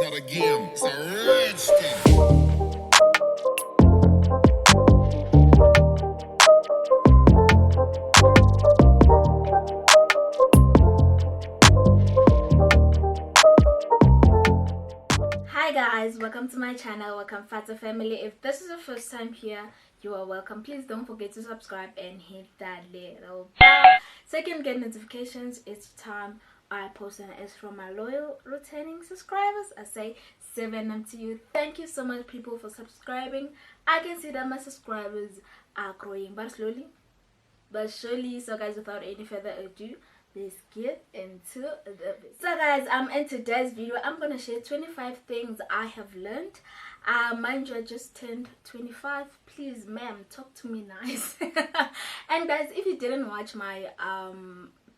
part of the game. It's a rich thing. Hi guys, welcome to my channel. Welcome Fata family. If this is your first time here, you are welcome. Please don't forget to subscribe and hit that little bell so you can get notifications each time I post. And as from my loyal returning subscribers, I say 7 to you. Thank you so much people for subscribing. I can see that my subscribers are growing, but slowly but surely. So guys, without any further ado, let's get into the video. So guys, in today's video I'm gonna share 25 things I have learned. Mind you, I just turned 25. Please ma'am, talk to me nice. And guys, if you didn't watch my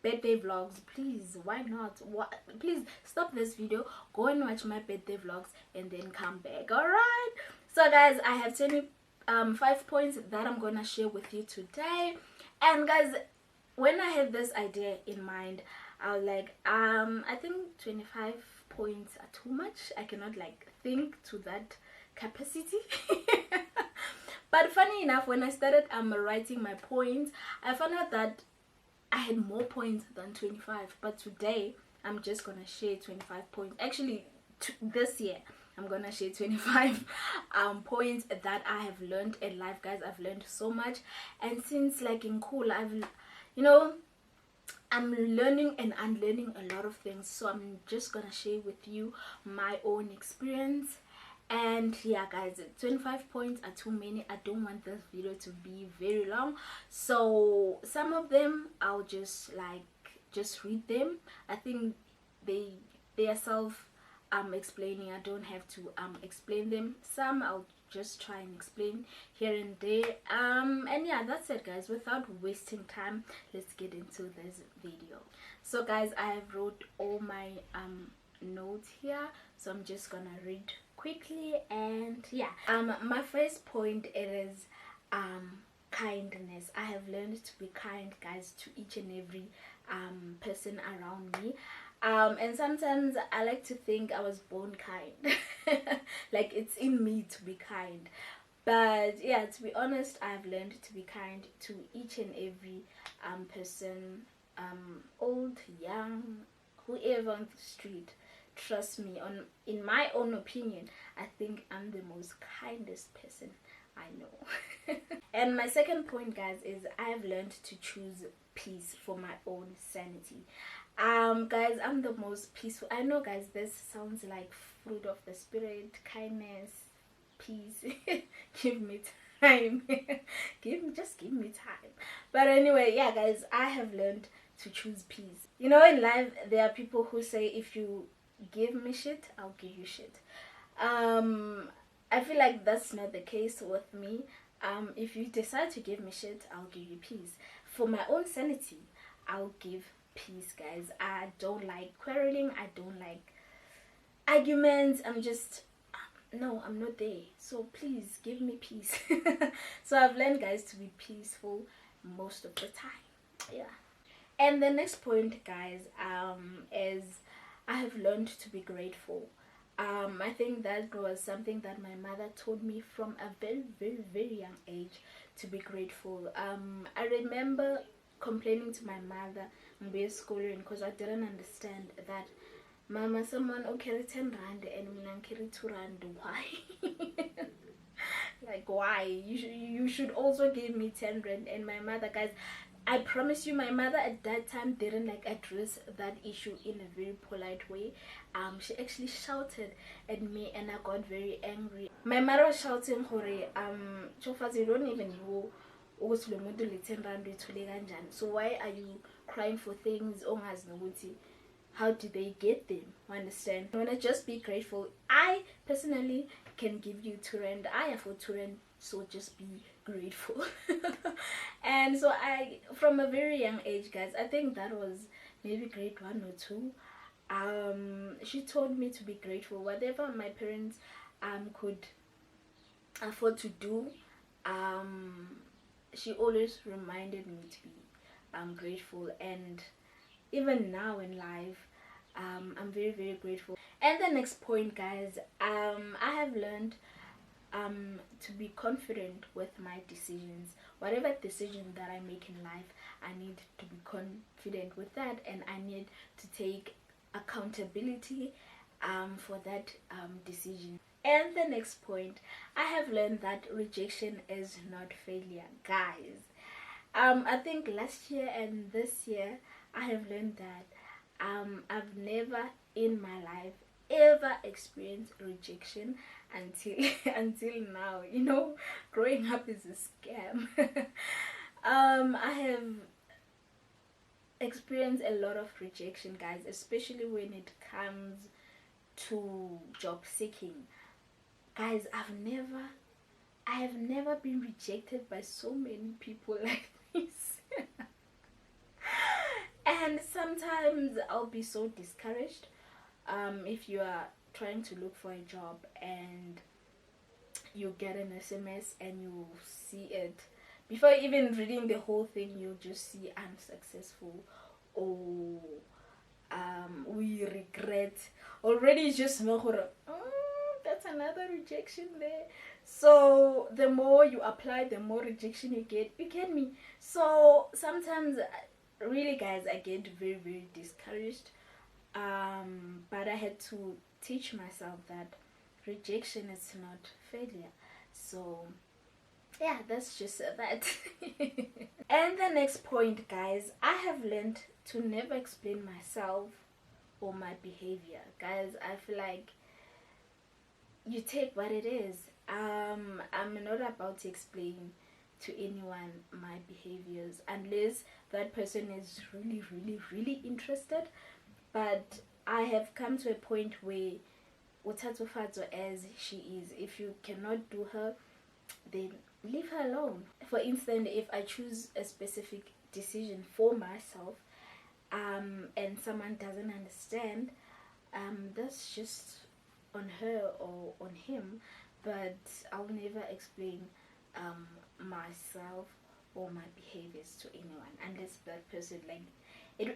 birthday vlogs, please, why not? Please stop this video, go and watch my birthday vlogs and then come back. All right, so guys, I have 25 points that I'm gonna share with you today. And guys, when I had this idea in mind, I was like, I think 25 points are too much. I cannot like think to that capacity. But funny enough, when I started writing my points, I found out that I had more points than 25. But today I'm just gonna share 25 points. Actually, this year I'm gonna share 25 points that I have learned in life. Guys, I've learned so much, and since like in school, I'm learning and unlearning a lot of things. So I'm just gonna share with you my own experience. And yeah guys, 25 points are too many. I don't want this video to be very long, so some of them I'll just read them. I think they are self explaining. I don't have to explain them. Some I'll just try and explain here and there. And yeah, that's it guys. Without wasting time, let's get into this video. So guys, I have wrote all my notes here, so I'm just gonna read quickly. And yeah, my first point, it is kindness. I have learned to be kind guys, to each and every person around me. And sometimes I like to think I was born kind. Like it's in me to be kind. But yeah, to be honest, I've learned to be kind to each and every person, old, young, whoever on the street. Trust me, in my own opinion, I think I'm the most kindest person I know. And my second point guys is I have learned to choose peace for my own sanity. Guys, I'm the most peaceful. I know guys, this sounds like fruit of the spirit, kindness, peace. Give me time. Just give me time. But anyway, yeah guys, I have learned to choose peace. You know, in life there are people who say, if you give me shit, I'll give you shit. I feel like that's not the case with me. If you decide to give me shit, I'll give you peace. For my own sanity, I'll give peace guys. I don't like quarreling, I don't like arguments. I'm not there. So please give me peace. So I've learned guys to be peaceful most of the time. Yeah. And the next point guys, is I have learned to be grateful. I think that was something that my mother told me from a very, very, very young age, to be grateful. I remember complaining to my mother in base schooling because I didn't understand that mama, someone carry 10 rand and me carry 2 rand. Why? Like why? You should also give me 10 rand. And my mother, guys, I promise you, my mother at that time didn't like address that issue in a very polite way. She actually shouted at me and I got very angry. My mother was shouting, "Hore, Chofaz, you don't even know so why are you crying for things? How do they get them?" Understand? I wanna just be grateful. I personally can give you 2 rand. I afford 2 rand, so just be grateful. And so I, from a very young age guys, I think that was maybe grade 1 or 2, she told me to be grateful. Whatever my parents could afford to do, she always reminded me to be grateful. And even now in life, I'm very, very grateful. And the next point, guys, I have learned to be confident with my decisions. Whatever decision that I make in life, I need to be confident with that, and I need to take accountability for that decision. And the next point, I have learned that rejection is not failure, guys. I think last year and this year, I have learned that I've never in my life ever experienced rejection until until now. You know, growing up is a scam. I have experienced a lot of rejection, guys, especially when it comes to job seeking. Guys, I have never been rejected by so many people like this. And sometimes I'll be so discouraged if you are trying to look for a job and you get an SMS and you see it. Before even reading the whole thing, you just see unsuccessful, or we regret. Already it's just that's another rejection there. So the more you apply, the more rejection you get. You get me? So sometimes, really, guys, I get very, very discouraged. But I had to teach myself that rejection is not failure. So yeah, that's just that. And the next point, guys, I have learned to never explain myself or my behavior. Guys, I feel like you take what it is. I'm not about to explain to anyone my behaviors unless that person is really, really, really interested. But I have come to a point where uthathu as she is. If you cannot do her, then leave her alone. For instance, if I choose a specific decision for myself and someone doesn't understand, that's just on her or on him, but I'll never explain myself or my behaviors to anyone unless that person, like,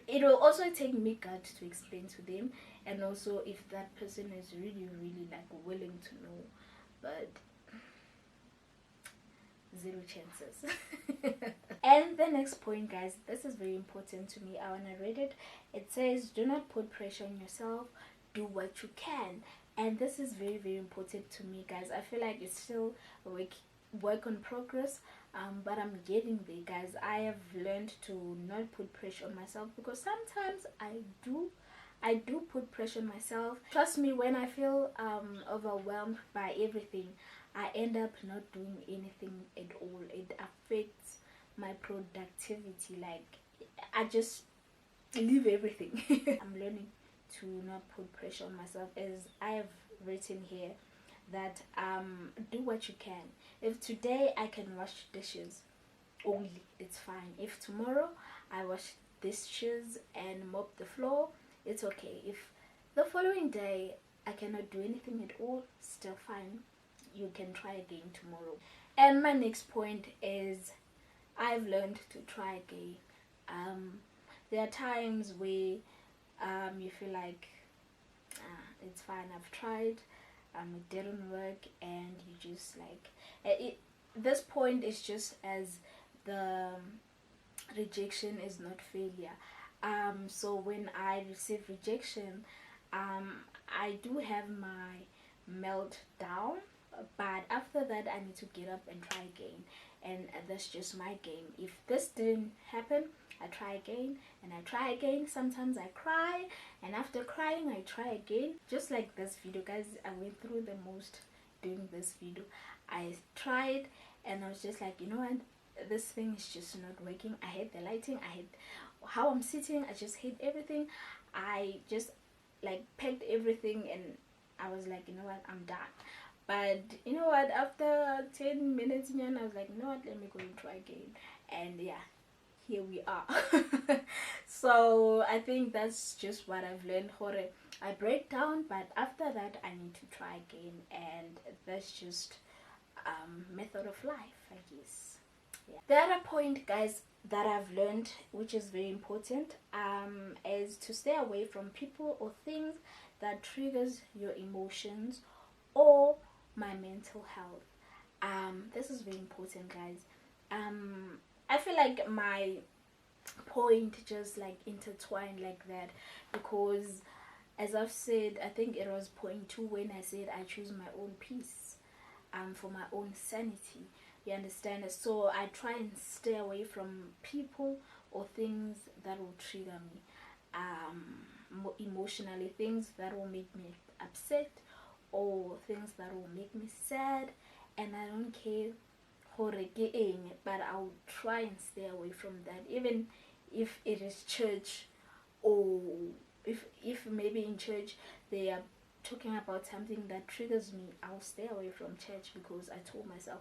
it will also take me guts to explain to them, and also if that person is really, really, like, willing to know, but zero chances. And the next point, guys, this is very important to me. I want to read it. It says, do not put pressure on yourself, do what you can. And this is very, very important to me, guys. I feel like it's still a work on progress, but I'm getting there, guys. I have learned to not put pressure on myself, because sometimes I do put pressure on myself. Trust me, when I feel overwhelmed by everything, I end up not doing anything at all. It affects my productivity. Like, I just leave everything. I'm learning to not put pressure on myself, as I have written here that do what you can. If today I can wash dishes only, it's fine. If tomorrow I wash dishes and mop the floor, it's okay. If the following day I cannot do anything at all, still fine. You can try again tomorrow. And my next point is I've learned to try again. There are times where you feel like it's fine, I've tried, it didn't work, and you just like this point is just as the rejection is not failure. So when I receive rejection, I do have my meltdown, but after that I need to get up and try again, and that's just my game. If this didn't happen, I try again and I try again. Sometimes I cry, and after crying I try again. Just like this video, guys, I went through the most doing this video. I tried and I was just like, you know what, this thing is just not working. I hate the lighting, I hate how I'm sitting, I just hate everything. I just like packed everything and I was like, you know what, I'm done. But you know what, after 10 minutes I was like, you know what, let me go and try again. And yeah, here we are. So I think that's just what I've learned. I break down, but after that I need to try again, and that's just method of life, I guess. Yeah. The other point, guys, that I've learned, which is very important, is to stay away from people or things that triggers your emotions or my mental health. This is very important, guys. I feel like my point just like intertwined like that, because as I've said, I think it was point 2 when I said I choose my own peace for my own sanity. You understand? So I try and stay away from people or things that will trigger me emotionally, things that will make me upset or things that will make me sad. And I don't care but I'll try and stay away from that, even if it is church, or if maybe in church they are talking about something that triggers me. I'll stay away from church, because I told myself,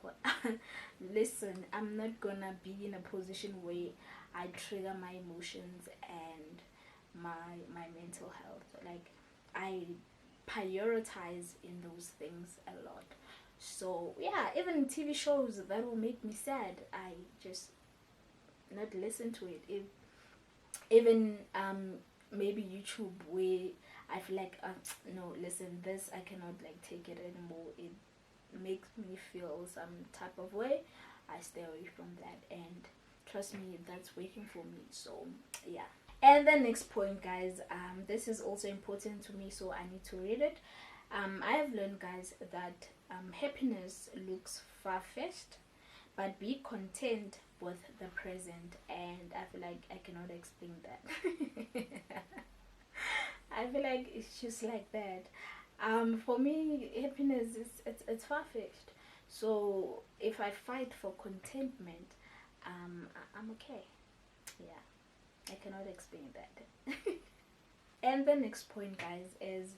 listen, I'm not gonna be in a position where I trigger my emotions and my mental health. Like, I prioritize in those things a lot. So yeah, even TV shows that will make me sad, I just not listen to it. If even maybe YouTube, where I feel like no, listen, this I cannot like take it anymore, it makes me feel some type of way, I stay away from that. And trust me, that's working for me. So yeah. And the next point, guys, this is also important to me, so I need to read it. I have learned, guys, that happiness looks far-fetched, but be content with the present. And I feel like I cannot explain that. I feel like it's just like that. For me, happiness is it's far-fetched. So if I fight for contentment, I'm okay. Yeah, I cannot explain that. And the next point, guys, is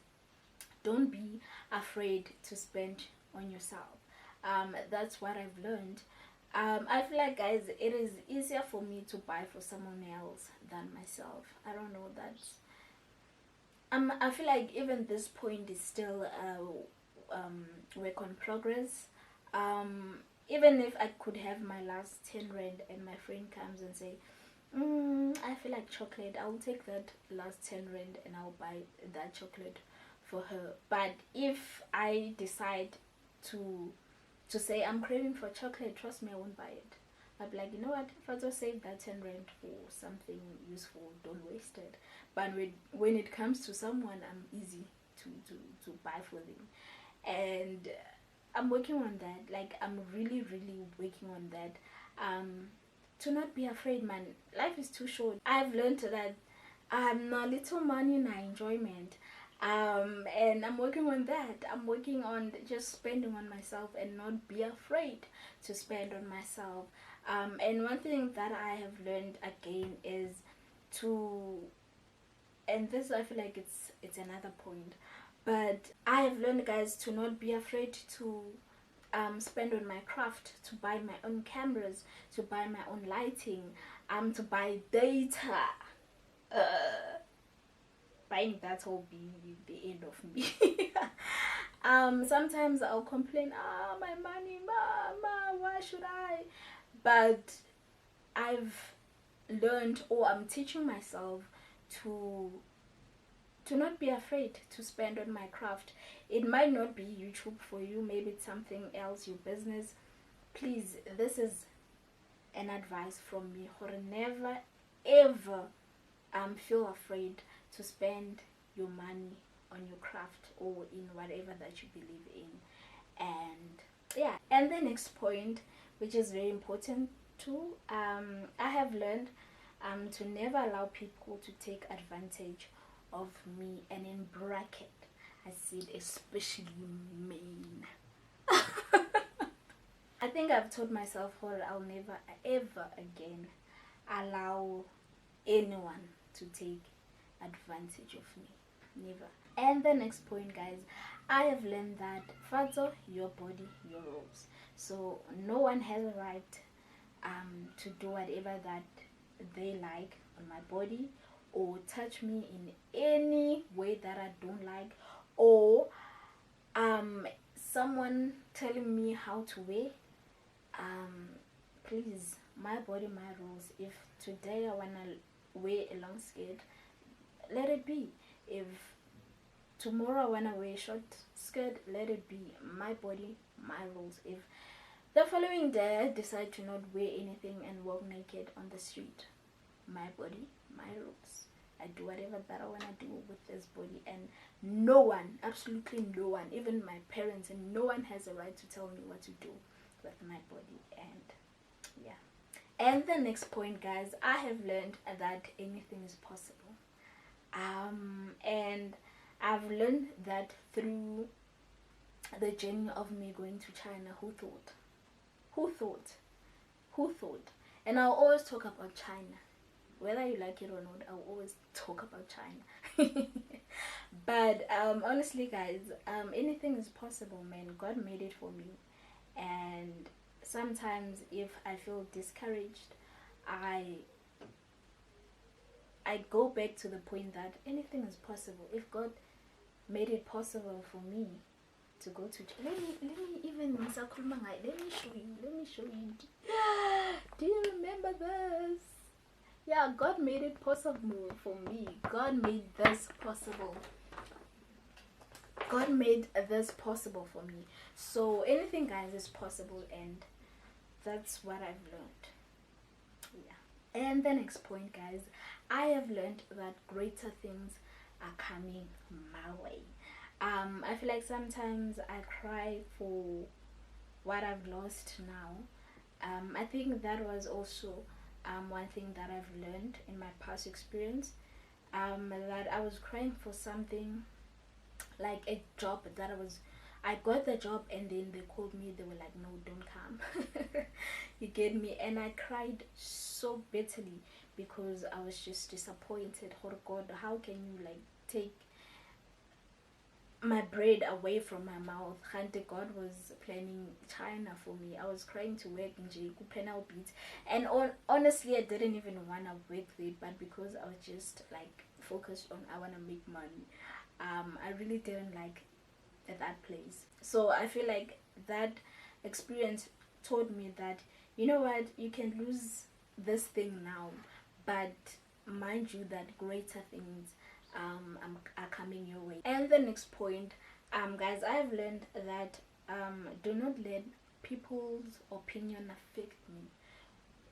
don't be afraid to spend on yourself. That's what I've learned. I feel like, guys, it is easier for me to buy for someone else than myself. I don't know, that I feel like even this point is still work on progress. Even if I could have my last 10 rand and my friend comes and say, I feel like chocolate, I'll take that last 10 rand and I'll buy that chocolate for her. But if I decide to say I'm craving for chocolate, trust me, I won't buy it. I'll be like, you know what, if I just save that 10 rand for something useful, don't waste it. But when it comes to someone, I'm easy to buy for them. And I'm working on that. Like, I'm really working on that. To not be afraid, man. Life is too short. I've learned that no little money, no enjoyment. And I'm working on that. I'm working on just spending on myself and not be afraid to spend on myself. And one thing that I have learned again is to, and this I feel like it's another point, but I have learned, guys, to not be afraid to spend on my craft, to buy my own cameras, to buy my own lighting, to buy data. Buying that will be the end of me. Sometimes I'll complain, my money, mama, why should I? But I've learned, or I'm teaching myself to not be afraid to spend on my craft. It might not be YouTube for you, maybe it's something else, your business. Please, this is an advice from me. Never ever feel afraid to spend your money on your craft or in whatever that you believe in. And yeah, and the next point, which is very important too, I have learned to never allow people to take advantage of me, and in bracket I said especially men. I think I've told myself, I'll never ever again allow anyone to take advantage of me. Never. And the next point, guys, I have learned that father, your body, your rules. So no one has a right to do whatever that they like on my body, or touch me in any way that I don't like, or someone telling me how to wear please, my body, my rules. If today I wanna wear a long skirt, let it be. If tomorrow I wanna wear a short skirt, let it be. My body, my rules. If the following day I decide to not wear anything and walk naked on the street, my body, my rules. I do whatever that I wanna do with this body, and no one, absolutely no one, even my parents, and no one has a right to tell me what to do with my body. And yeah. And the next point, guys, I have learned that anything is possible. And I've learned that through the journey of me going to China. Who thought? Who thought? Who thought? And I'll always talk about China. Whether you like it or not, I'll always talk about China. But honestly, guys, anything is possible, man. God made it for me. And sometimes if I feel discouraged, I go back to the point that anything is possible. If God made it possible for me to go to, let me even let me show you. Do you remember this? Yeah, God made it possible for me. God made this possible. God made this possible for me. So anything, guys, is possible, and that's what I've learned. Yeah. And the next point, guys, I have learned that greater things are coming my way. I feel like sometimes I cry for what I've lost now. I think that was also one thing that I've learned in my past experience, that I was crying for something like a job that I got the job, and then they called me. They were like, no, don't come. You get me? And I cried so bitterly because I was just disappointed. Oh God, how can you like take my bread away from my mouth? God was planning China for me. I was crying to work in panel beats, and honestly I didn't even want to work there, but because I was just like focused on I want to make money, I really didn't like that place. So I feel like that experience taught me that, you know what, you can lose this thing now, but mind you that greater things are coming your way. And the next point, guys, I've learned that do not let people's opinion affect me.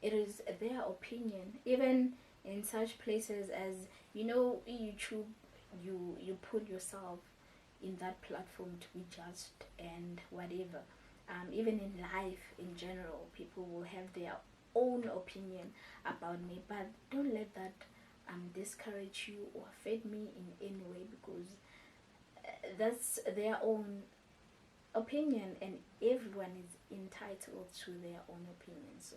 It is their opinion. Even in such places as, you know, YouTube, you put yourself in that platform to be judged and whatever. Even in life in general, people will have their own opinion about me, but don't let that discourage you or affect me in any way, because that's their own opinion, and everyone is entitled to their own opinion. So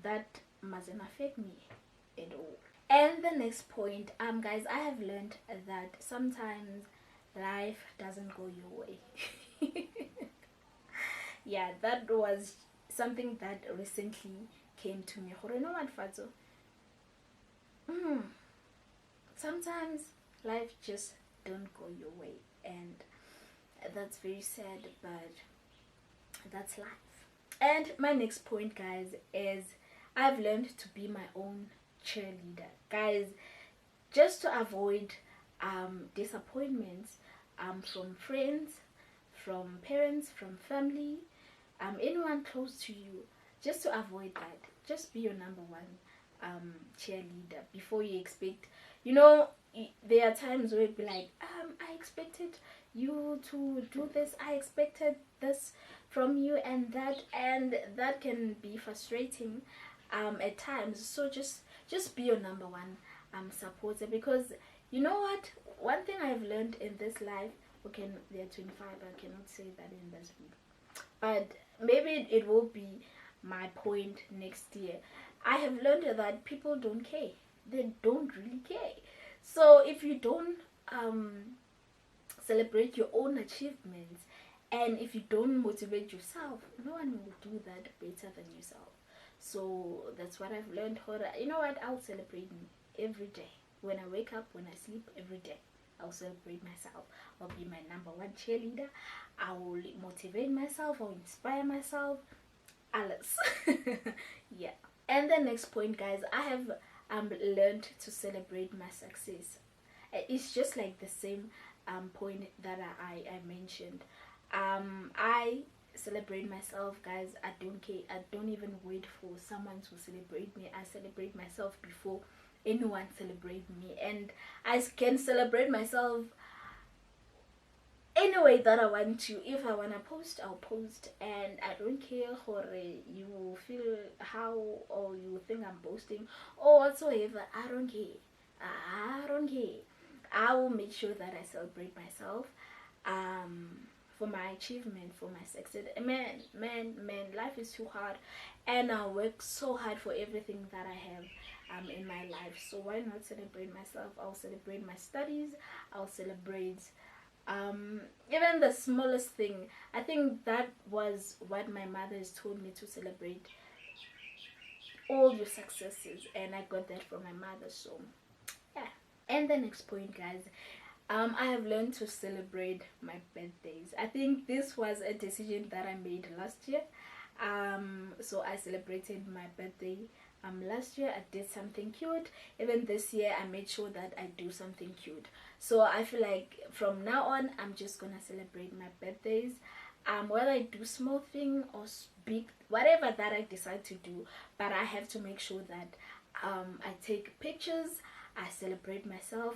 that mustn't affect me at all. And the next point, guys, I have learned that sometimes life doesn't go your way. Yeah, that was something that recently came to me. You know what, Fato? Sometimes life just don't go your way, and that's very sad, but that's life. And my next point, guys, is I've learned to be my own cheerleader, guys, just to avoid disappointments from friends, from parents, from family, anyone close to you. Just to avoid that, just be your number one cheerleader before you expect. You know, there are times where it'd be like, I expected you to do this, I expected this from you, and that can be frustrating at times. So just be your number one supporter, because you know what, one thing I've learned in this life, okay, they're 25, I cannot say that in this video, but maybe it will be my point next year. I have learned that people don't care. They don't really care. So if you don't celebrate your own achievements, and if you don't motivate yourself, no one will do that better than yourself. So that's what I've learned. You know what, I'll celebrate me every day. When I wake up, when I sleep, every day I'll celebrate myself. I'll be my number one cheerleader. I will motivate myself, I'll inspire myself. Alice. Yeah. And the next point, guys, I have learned to celebrate my success. It's just like the same point that I mentioned. I celebrate myself, guys. I don't care. I don't even wait for someone to celebrate me. I celebrate myself before anyone celebrate me, and I can celebrate myself any way that I want to. If I wanna post, I'll post, and I don't care how you feel how or you think I'm posting or whatsoever. I don't care. I don't care. I will make sure that I celebrate myself for my achievement, for my success. Man, life is too hard, and I work so hard for everything that I have in my life. So why not celebrate myself? I'll celebrate my studies. I'll celebrate even the smallest thing. I think that was what my mother has told me, to celebrate all your successes, and I got that from my mother. So yeah. And the next point, guys, I have learned to celebrate my birthdays. I think this was a decision that I made last year. So I celebrated my birthday last year. I did something cute. Even this year I made sure that I do something cute. So I feel like from now on I'm just gonna celebrate my birthdays, whether I do small thing or big, whatever that I decide to do, but I have to make sure that I take pictures, I celebrate myself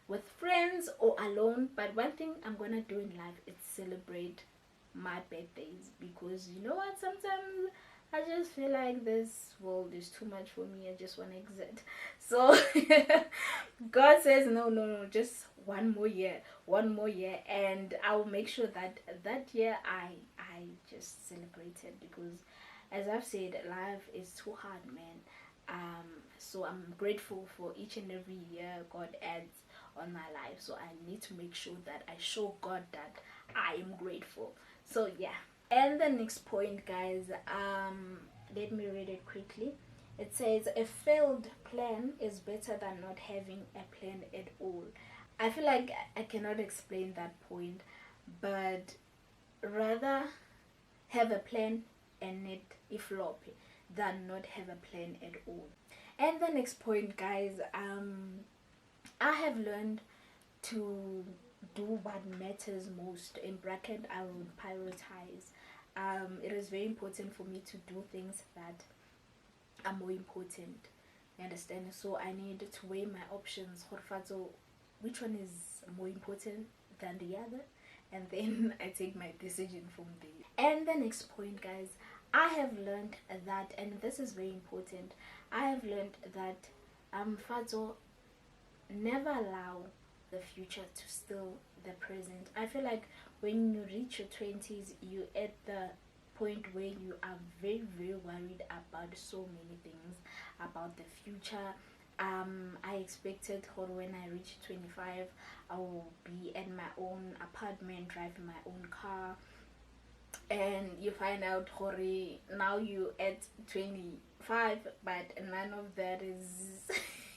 with friends or alone. But one thing I'm gonna do in life is celebrate my birthdays, because you know what, sometimes I just feel like this world is too much for me. I just want to exit. So God says no, just one more year, and I will make sure that that year I just celebrate it, because as I've said, life is too hard, man. So I'm grateful for each and every year God adds on my life. So I need to make sure that I show God that I am grateful. So yeah. And the next point, guys, let me read it quickly. It says a failed plan is better than not having a plan at all. I feel like I cannot explain that point, but rather have a plan and it flop than not have a plan at all. And the next point, guys, I have learned to do what matters most. In bracket, I will prioritize. It is very important for me to do things that are more important. You understand? So I need to weigh my options. So which one is more important than the other? And then I take my decision from there. And the next point, guys, I have learned that, and this is very important, I have learned that Fazo, never allow the future to steal the present. I feel like when you reach your 20s, you at the point where you are very worried about so many things, about the future. I expected when I reach 25 I will be in my own apartment, driving my own car, and you find out now you at 25 but none of that is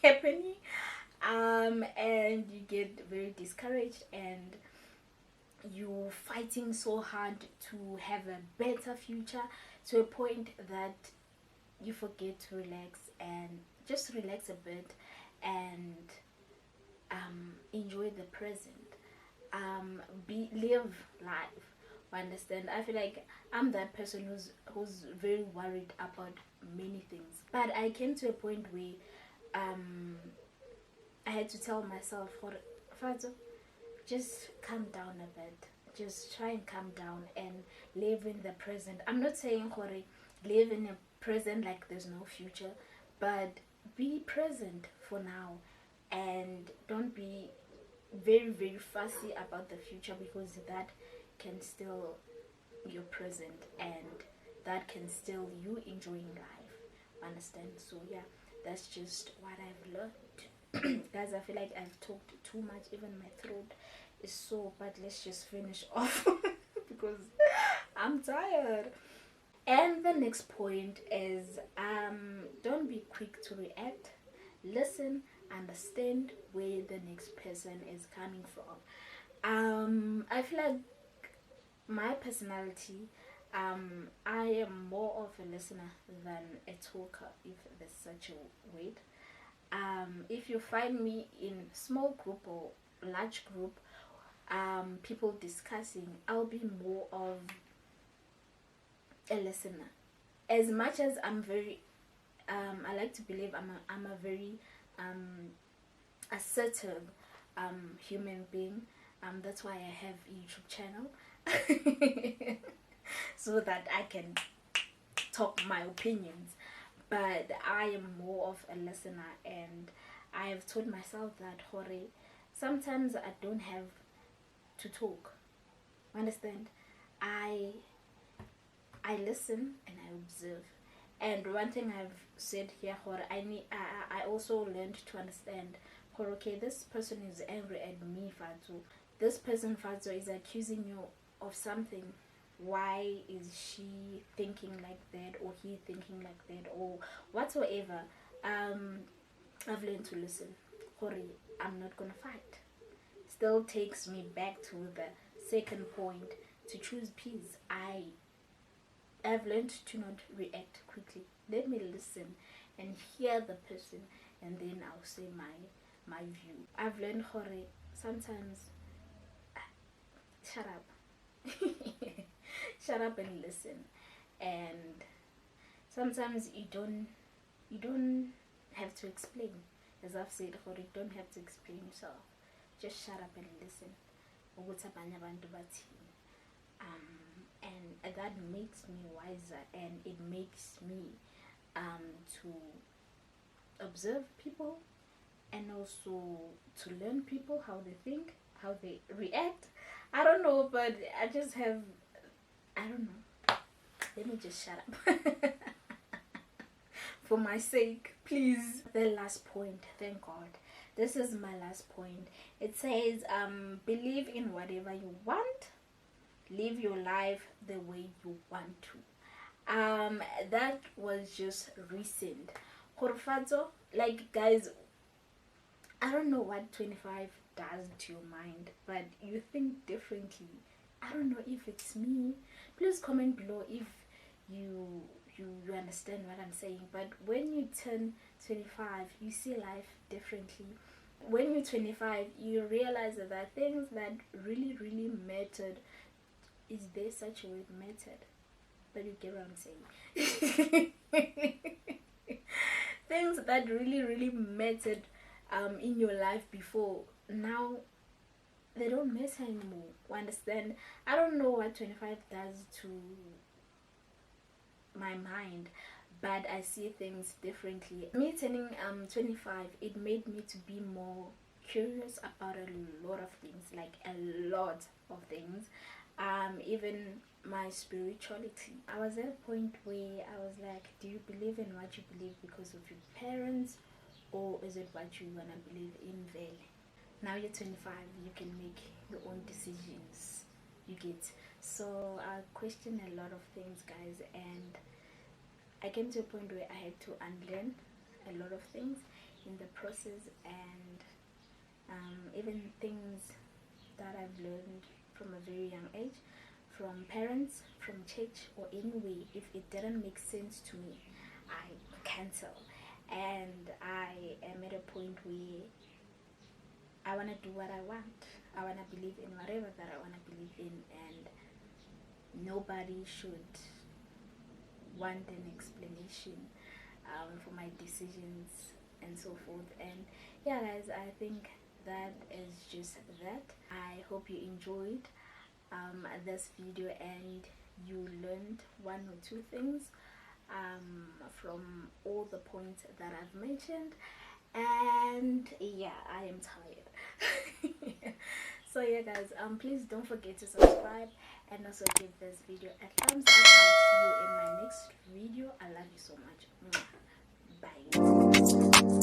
happening, and you get very discouraged, and you fighting so hard to have a better future, to a point that you forget to relax, and just relax a bit and enjoy the present, live life. Understand? I feel like I'm that person who's very worried about many things, but I came to a point where I had to tell myself, Father, just calm down a bit, just try and calm down and live in the present. I'm not saying live in the present like there's no future, but be present for now, and don't be very fussy about the future, because that can steal your present, and that can steal you enjoying life. Understand? So yeah, that's just what I've learned. Guys, I feel like I've talked too much, even my throat is sore, but let's just finish off because I'm tired. And the next point is don't be quick to react. Listen, understand where the next person is coming from. I feel like my personality, I am more of a listener than a talker, if there's such a word. If you find me in small group or large group, people discussing, I'll be more of a listener. As much as I'm very, I like to believe I'm a very assertive human being. That's why I have a YouTube channel, so that I can talk my opinions. But I am more of a listener, and I have told myself that, Hore, sometimes I don't have to talk. Understand? I listen and I observe. And one thing I've said here, Hore, I also learned to understand, Hore, okay, this person is angry at me, Fatu. This person, Fatu, is accusing you of something. Why is she thinking like that, or he thinking like that, or whatsoever? I've learned to listen. Hore, I'm not gonna fight. Still takes me back to the second point, to choose peace. I've learned to not react quickly. Let me listen and hear the person, and then I'll say my view. I've learned, Hore, sometimes shut up. Shut up and listen. And sometimes you don't have to explain. As I've said, Hore, you don't have to explain yourself. Just shut up and listen. And that makes me wiser, and it makes me to observe people, and also to learn people, how they think, how they react. I don't know, but I don't know. Let me just shut up. For my sake, please. The last point, thank God. This is my last point. It says, believe in whatever you want. Live your life the way you want to. That was just recent. Horfazo, like, guys, I don't know what 25 does to your mind, but you think differently. I don't know if it's me. Please comment below if you understand what I'm saying. But when you turn 25, you see life differently. When you're 25, you realize that there are things that really mattered. Is there such a word, mattered? But you get what I'm saying. Things that really mattered in your life before, now they don't matter anymore. Understand? I don't know what 25 does to my mind, but I see things differently. Me turning 25, it made me to be more curious about a lot of things, like a lot of things. Even my spirituality. I was at a point where I was like, do you believe in what you believe because of your parents, or is it what you wanna believe in really? Now you're 25, you can make your own decisions. You get. So I questioned a lot of things, guys, and I came to a point where I had to unlearn a lot of things in the process, and even things that I've learned from a very young age, from parents, from church, or anyway, if it didn't make sense to me, I cancel. And I am at a point where I want to do what I want. I want to believe in whatever that I want to believe in, and nobody should want an explanation for my decisions and so forth. And yeah, guys, I think that is just that. I hope you enjoyed this video and you learned one or two things from all the points that I've mentioned. And yeah, I am tired. So yeah, guys, please don't forget to subscribe and also give this video a thumbs up. I'll see you in my next video. I love you so much. Bye.